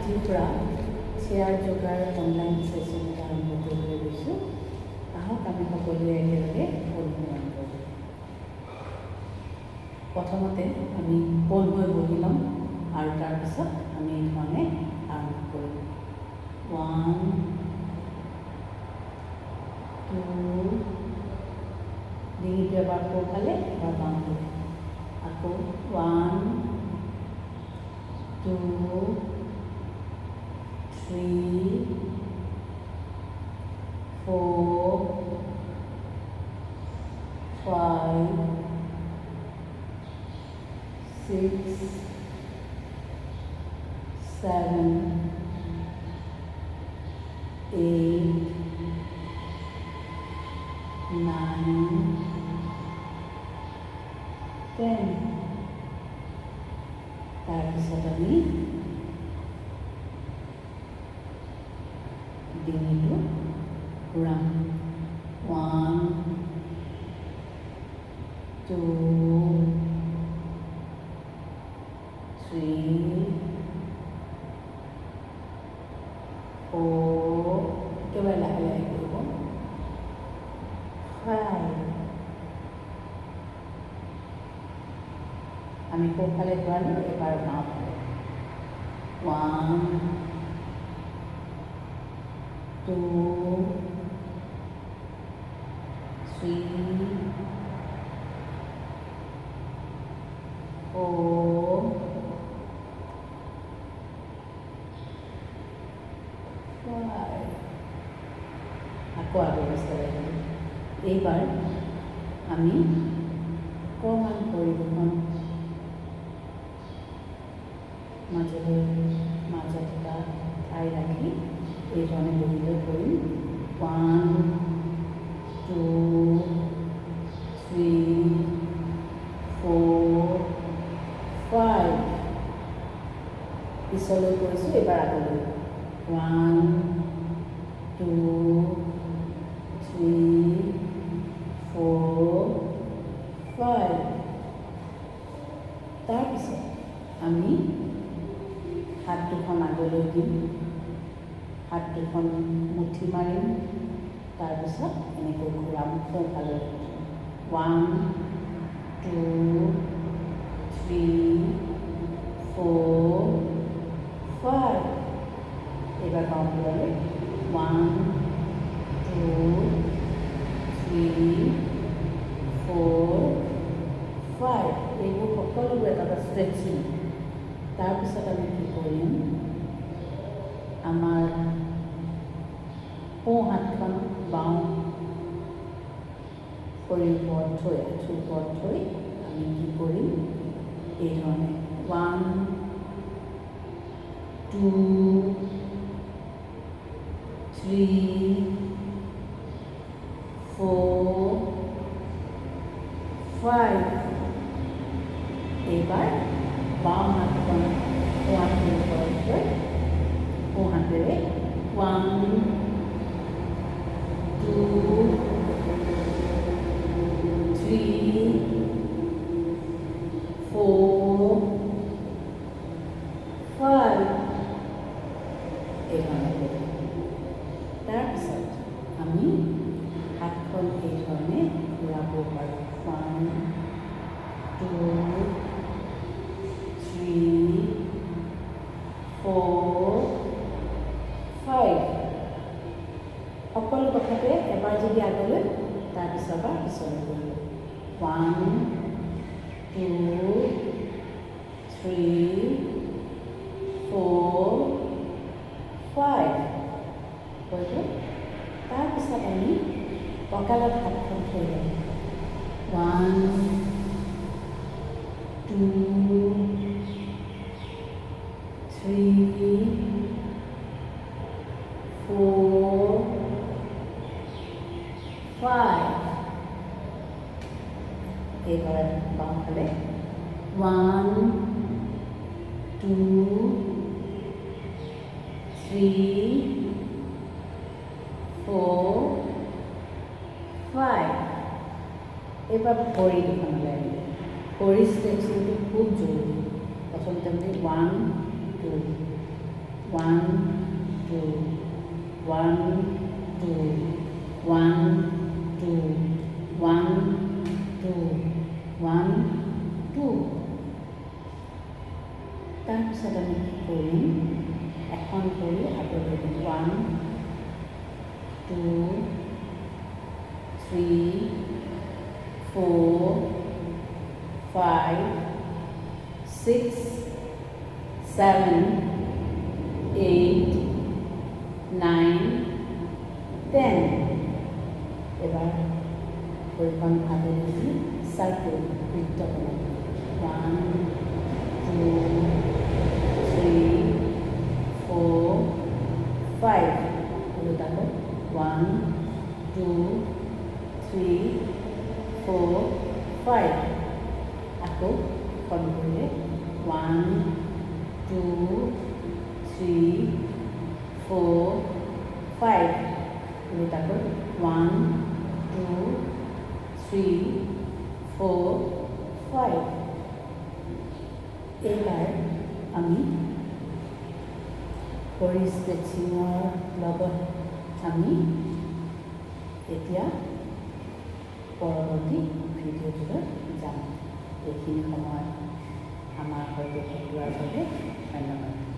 আজিৰ পৰা চেয়াৰ যোগাৰ অনলাইন ছেশ্যন এটা আৰম্ভ কৰিবলৈ লৈছোঁ। আহক আমি সকলোৱে একেলগে অনুশীলন কৰোঁ। প্ৰথমতে আমি পোন হৈ বহি ল'ম আৰু তাৰপিছত আমি এই ধৰণে আৰম্ভ কৰিম। 1 2 ডিঙিটো এবাৰ সোঁফালে এবাৰ বাওঁফালে, আকৌ 1 2 3 4 5 6 7 8 9 10 তাৰপিছত আমি ডিঙিটো ঘূৰাম। 1 2 3 4 একেবাৰে লাহে লাহে কৰিব। 5 আমি সোঁফালে ঘূৰালোঁ, এবাৰ বাওঁফালে। 1 2 3 4 5 আকৌ আগলৈ এইবাৰ আমি অকণমান পৰিৱেশন মাজত এটা ঠাই ৰাখি এই ধৰণে বহিলৈ কৰিম। 1 2 3 4 5 পিছলৈ কৰিছোঁ, এইবাৰ আগলৈ। 1 2 3 4 5 তাৰপিছত আমি হাত দুখন আগলৈ দিম, হাত দুখন মুঠি মাৰিম, তাৰপিছত এনেকৈ ঘূৰাম সোঁফালে। 1 2 3 4 5 এইবাৰ বাওঁফালে। 1 2 3 4 5 এইবোৰ সকলোবোৰ এটা ষ্ট্ৰেচিং। তাৰপিছত আমি কি কৰিম, আমাৰ সোঁ হাতখন বাওঁ ভৰিৰ ওপৰত থৈ, আঁঠুৰ ওপৰত থৈ আমি কি কৰিম, এই ধৰণে 1 2 3 4 5 এইবাৰ বাওঁ হাতখন সোঁ হাতৰ ওপৰত থৈ সোঁ হাতেৰে 1 2 3 4 5 এইধৰণে। তাৰপিছত আমি হাতখন এই ধৰণে ঘূৰাব পাৰোঁ। 1 2 3 4 5 সকলো কথাতে এবাৰ যদি আগলৈ, তাৰপিছত এবাৰ পিছলৈ কৰিলোঁ। 1 2 3 4 5 কৰিলোঁ। তাৰপিছত আমি কঁকালত হাতখন থৈ ল'ম। 1 2 3 4 5 এইবাৰ বাওঁফালে। 1 2 3 4 5 এইবাৰ ভৰি দুখনলৈ আহিলে। ভৰি ষ্ট্ৰেচিংটো খুব জৰুৰী। প্ৰথমতে আমি 1 2 1 2 1 2 1 2 1 2 1 2 তাৰপিছত আমি কি কৰিম এখন কৰি আগলৈ 1 2 3 4 5 6 7 8 9 10 এবাৰ ভৰিখন আগলৈ চাইকেল বৃত্ত বনাম 1 2 3 4 5 ওলোটাকৈ 1 2 3 4 5 আকৌ খন কৰিলে 1 2 3 4 5 ওলোটাকৈ 1 2 3 4 5 এইবাৰ আমি ভৰি ষ্ট্ৰেচিঙৰ লগত আমি এতিয়া পৰৱৰ্তী ভিডিঅ'টোলৈ যাম। এইখিনি সময় আমাৰ সৈতে থাকি বাবে ধন্যবাদ।